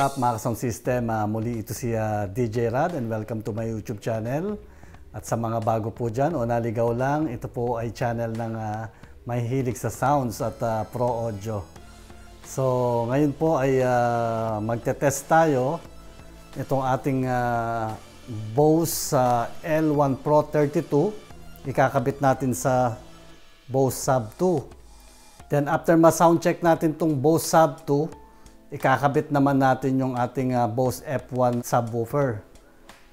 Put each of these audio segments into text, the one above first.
up mga ka-sound system? Muli ito si DJ Rad and welcome to my YouTube channel. At sa mga bago po dyan o naligaw lang, ito po ay channel ng may hilig sa sounds at pro audio. So ngayon po ay magte-test tayo itong ating Bose L1 Pro 32. Ikakabit natin sa Bose Sub 2. Then after ma-sound check natin itong Bose Sub 2, ikakabit naman natin yung ating Bose F1 subwoofer.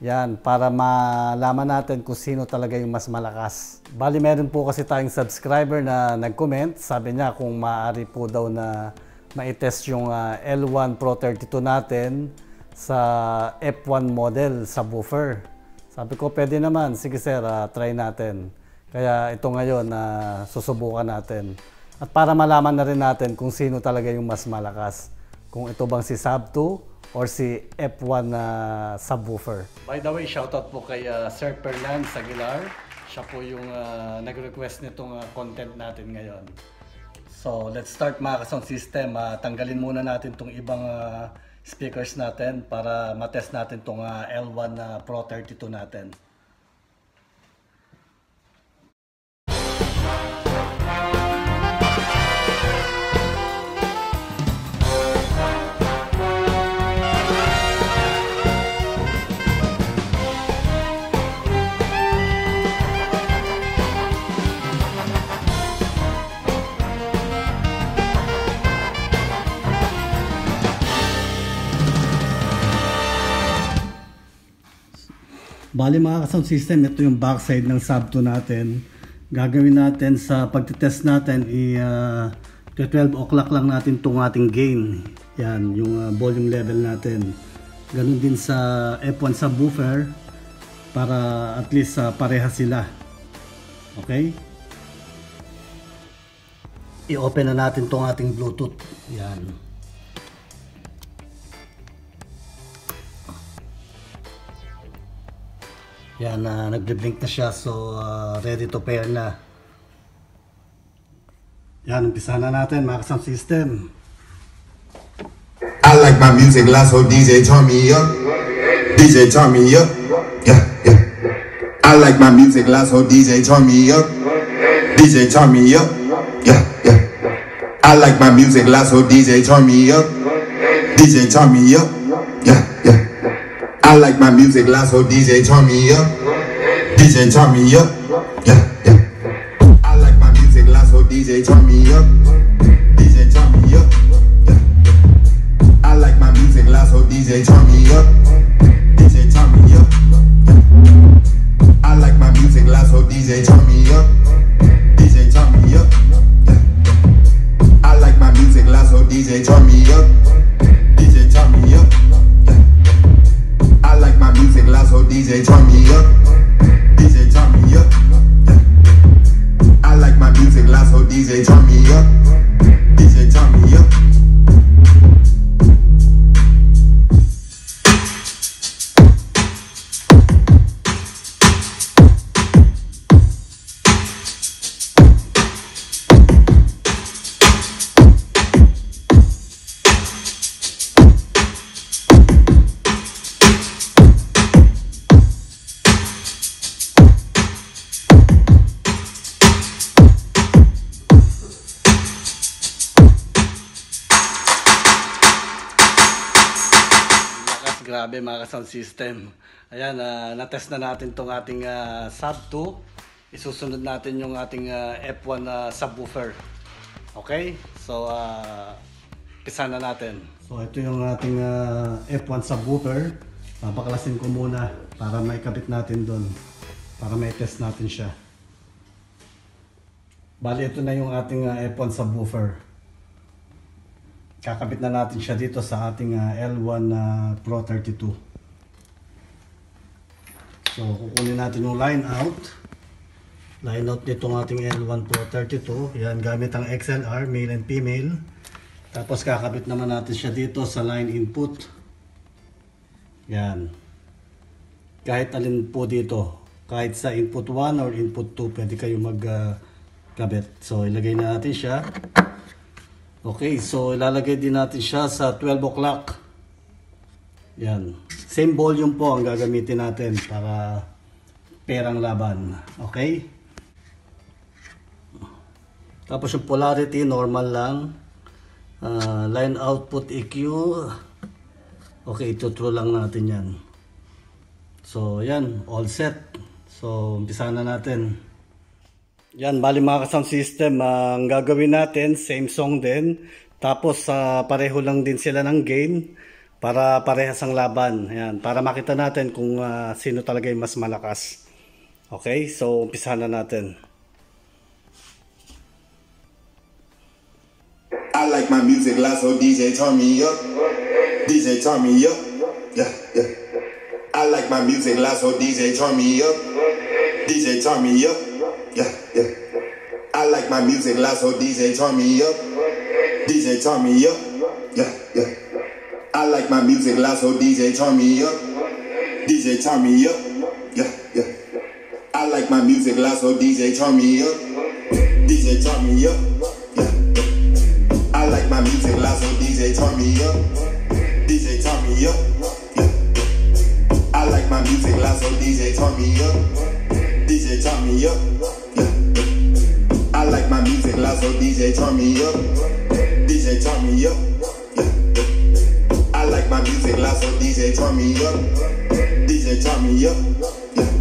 Yan, para malaman natin kung sino talaga yung mas malakas. Bali, meron po kasi tayong subscriber na nag-comment. Sabi niya kung maaari po daw na ma-test yung L1 Pro 32 natin sa F1 model subwoofer. Sabi ko, pwede naman. Sige sir, try natin. Kaya ito ngayon na susubukan natin. At para malaman na rin natin kung sino talaga yung mas malakas. Kung ito bang si Sub 2 or si F1 subwoofer. By the way, shoutout po kay Sir Fernan Aguilar. Siya po yung nag-request nitong content natin ngayon. So, let's start mga ka-sound system. Tanggalin muna natin itong ibang speakers natin para matest natin itong L1 Pro 32 natin. Bali mga ka-sound system, ito yung backside ng Sub 2 natin. Gagawin natin sa pagtitest natin, 12 o'clock lang natin itong ating gain. Yan, yung volume level natin. Ganun din sa F1 subwoofer para at least pareha sila. Okay? I-open na natin itong ating Bluetooth. Yan. Yan, nagbe-blink na siya, so ready to pair na. Yan, umpisa na natin mga ka-sound system. I like my music loud, so DJ turn me up. DJ turn me up. Yeah, yeah. I like my music loud, so DJ turn me up. DJ turn me up. Yeah, yeah. I like my music loud, so DJ turn me up. DJ turn me up. Yeah, yeah. I like my music loud, so DJ turn me up. DJ turn me up. Yeah, yeah. I like my music loud, so DJ turn me up. DJ turn me up. Yeah, yeah. I like my music loud, so DJ turn me up. DJ turn me up. Yeah. I like my music loud, so DJ turn me up. DJ turn me up. Yeah. I like my music loud, so DJ turn me up. DJ turn me up. I like my music loud, so DJ turn me up. DJ turn me up. Yeah. I like my music loud, so DJ turn me up. DJ turn me up. Grabe mga ka-sound system. Ayan, na-test na natin itong ating Sub 2. Isusunod natin yung ating F1 subwoofer. Okay? So, pisa na natin. So, ito yung ating F1 subwoofer. Papaklasin ko muna para maikabit natin doon. Para may test natin siya. Bali, ito na yung ating F1 subwoofer. Kakabit na natin siya dito sa ating L1 Pro 32. So, kukunin natin yung line out. Line out nitong ating L1 Pro 32. Yan, gamit ang XLR, male and female. Tapos kakabit naman natin siya dito sa line input. Yan. Kahit alin po dito. Kahit sa input 1 or input 2, pwede kayo magkabit. So, ilagay na natin siya. Okay, so ilalagay din natin siya sa 12 o'clock. Yan. Same volume po ang gagamitin natin para perang laban. Okay? Tapos yung polarity, normal lang. Line output EQ. Okay, ito-true lang natin yan. So, yan. All set. So, umpisa na natin. Yan, bali mga ka-sound system. Ang gagawin natin, same song din. Tapos, pareho lang din sila ng gain. Para parehas ang laban. Ayan, para makita natin kung sino talaga yung mas malakas. Okay, so umpisahan na natin. I like my music loud, so DJ turn me up. DJ turn me up. Yeah, yeah. I like my music loud, so DJ turn me up. DJ turn me up. Yeah, yeah. I like my music loud, so DJ turn me up. DJ turn me up. Yeah, yeah. I like my music loud, so DJ turn me up. DJ turn me up. Yeah, yeah. I like my music loud, so DJ turn me up. DJ turn me up. Yeah, yeah. I like my music loud, so DJ turn me up. DJ turn me up. Yeah, yeah. I like my music loud, so DJ turn me up. DJ turn me up. Yeah, yeah. I like my music loud, so DJ turn me up. DJ turn me up. I like my music loud, so DJ turn me up. DJ turn me up. Yeah.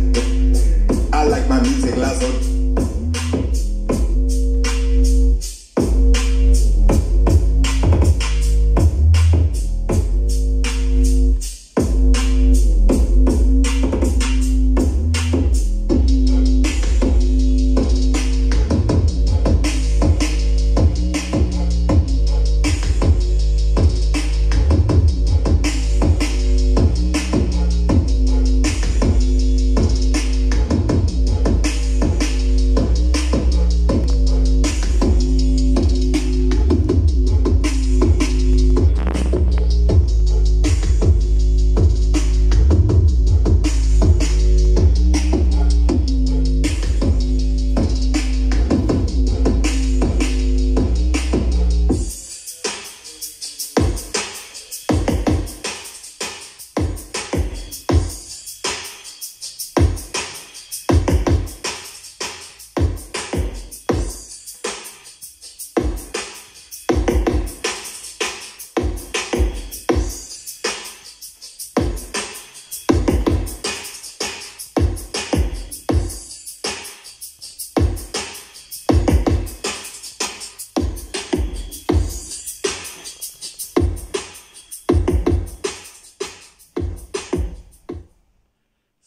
I like my music loud, so.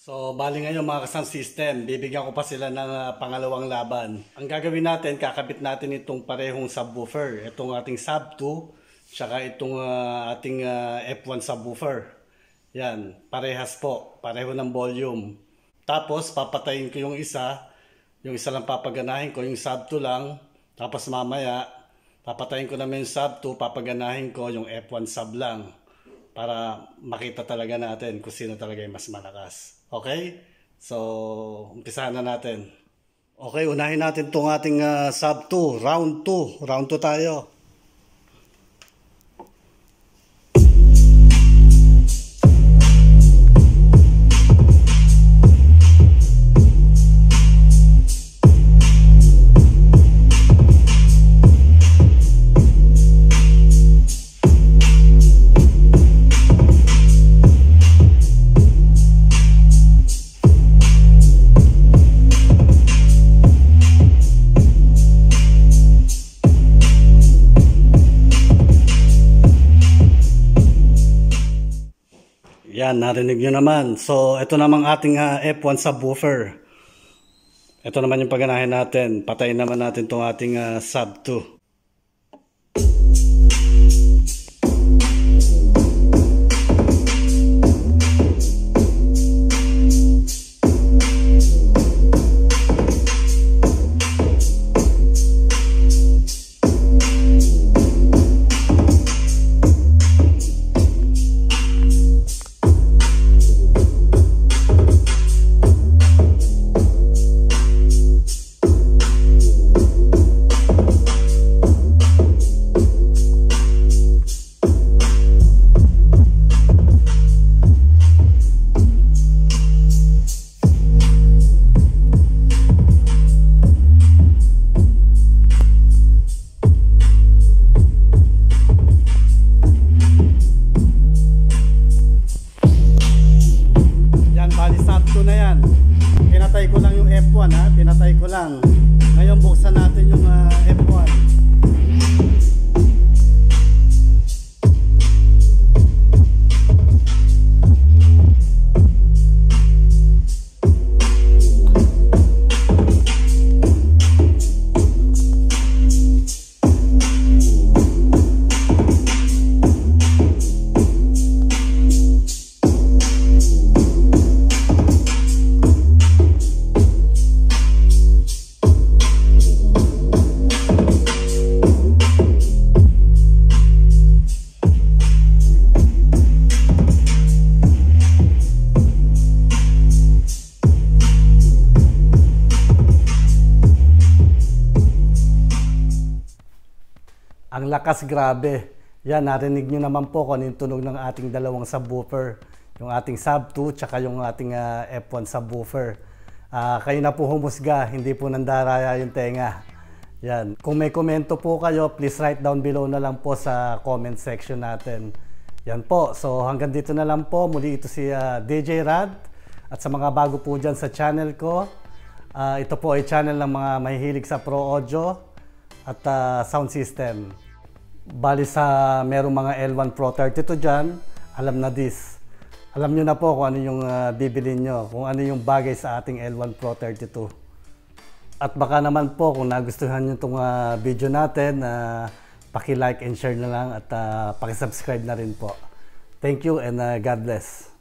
So, bali ngayon mga ka-sound system, bibigyan ko pa sila ng pangalawang laban. Ang gagawin natin, kakabit natin itong parehong subwoofer. Itong ating sub 2, tsaka itong ating F1 subwoofer. Yan, parehas po, pareho ng volume. Tapos, papatayin ko yung isa lang papaganahin ko, yung sub 2 lang. Tapos mamaya, papatayin ko naman yung sub 2, papaganahin ko yung F1 sub lang. Para makita talaga natin kung sino talaga yung mas malakas. Okay? So, umpisahan na natin. Okay, unahin natin itong ating sub 2, round 2. Round 2 tayo. Yan, narinig nyo naman. So, ito namang ating F1 subwoofer. Ito naman yung pagganahin natin. Patayin naman natin itong ating sub 2. F2 na yan. Pinatay ko lang yung F1 ha. Pinatay ko lang. Ngayon buksan natin yung F1. Ang lakas, grabe. Yan, narinig nyo naman po kung ano yung tunog ng ating dalawang subwoofer. Yung ating sub 2 tsaka yung ating F1 subwoofer. Kayo na po humusga, hindi po nandaraya yung tenga. Yan. Kung may komento po kayo, please write down below na lang po sa comment section natin. Yan po. So hanggang dito na lang po. Muli ito si DJ Rad. At sa mga bago po dyan sa channel ko, ito po ay channel ng mga mahihilig sa Pro Audio at sound system. Bali sa merong mga L1 Pro 32 dyan, alam na this. Alam nyo na po kung ano yung bibilin nyo, kung ano yung bagay sa ating L1 Pro 32. At baka naman po kung nagustuhan nyo itong video natin, paki-like and share na lang at paki-subscribe na rin po. Thank you and God bless.